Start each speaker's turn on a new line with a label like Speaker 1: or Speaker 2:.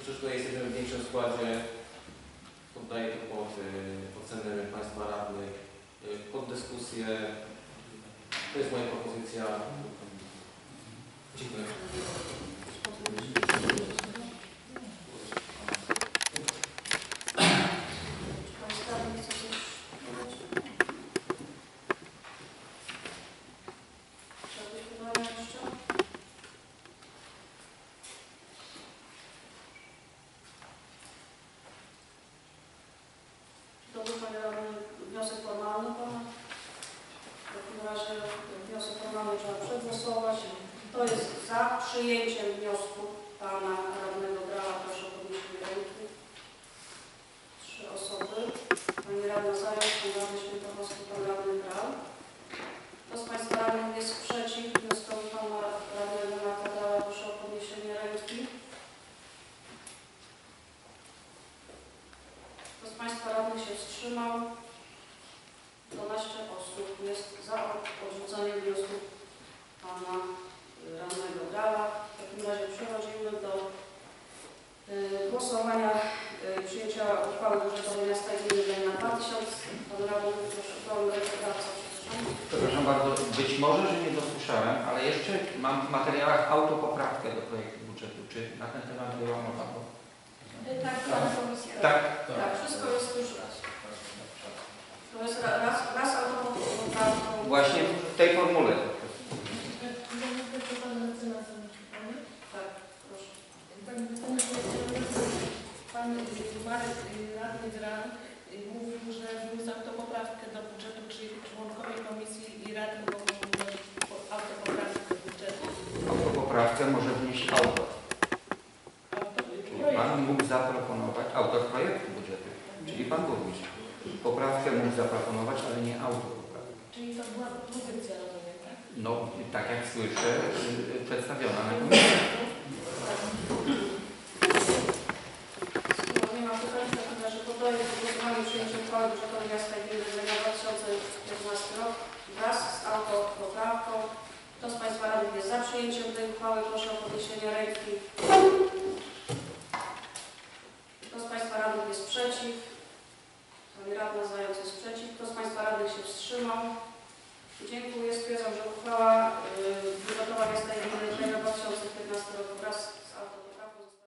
Speaker 1: Przecież tutaj jesteśmy w większym składzie. Poddaję to pod ocenę Państwa radnych, pod dyskusję. To jest moja propozycja. Dziękuję.
Speaker 2: Wniosek formalny pana. W takim razie wniosek formalny trzeba przegłosować. Kto jest za przyjęciem wniosku pana radnego Grała? Proszę o podniesienie ręki. 3 osoby. Pani radna Zając, pan radny Świętochowski, pan radny Grał. Kto z Państwa radnych jest przeciw wnioskowi pana radnego Marka Grała? Proszę o podniesienie ręki. Kto z Państwa radnych się wstrzymał? 12 osób jest za odrzuceniem wniosku pana radnego Grała. W takim razie przechodzimy do głosowania przyjęcia uchwały budżetowej miasta i gminy na 2000. Pan radny, proszę, pan referendację, przepraszam.
Speaker 3: Przepraszam bardzo, być może, że nie dosłyszałem, ale jeszcze mam w materiałach autopoprawkę do projektu budżetu. Czy na ten temat była mowa?
Speaker 2: Tak, pana komisja.
Speaker 3: Tak.
Speaker 2: Tak, wszystko jest już raz. To jest raz autopoprawką.
Speaker 3: Właśnie w tej formule.
Speaker 2: Tak, proszę.
Speaker 4: Pan Marek, radny Gran, mówił, że wniósł autopoprawkę do budżetu, czyli członkowie komisji i radni mogą wnosić autopoprawkę do budżetu.
Speaker 3: Autopoprawkę może wnieść autor. Pan mógł zaproponować, autor projektu budżetu, czyli Pan burmistrz. Poprawkę mógł zaproponować, ale nie autor poprawki.
Speaker 4: Czyli to była propozycja, rozumiem, tak?
Speaker 3: No, tak jak słyszę, przedstawiona na komisji.
Speaker 2: Nie ma pytań, w takim razie poddaję do głosowania przyjęcie uchwały budżetowej miasta i gminy na 2015 rok wraz z autopoprawką. Kto z Państwa radnych jest za przyjęciem tej uchwały? Proszę o podniesienie ręki. Kto z Państwa radnych jest przeciw? Pani radna Zając jest przeciw. Kto z Państwa radnych się wstrzymał? Dziękuję. Stwierdzam, że uchwała budżetowa miasta i gminy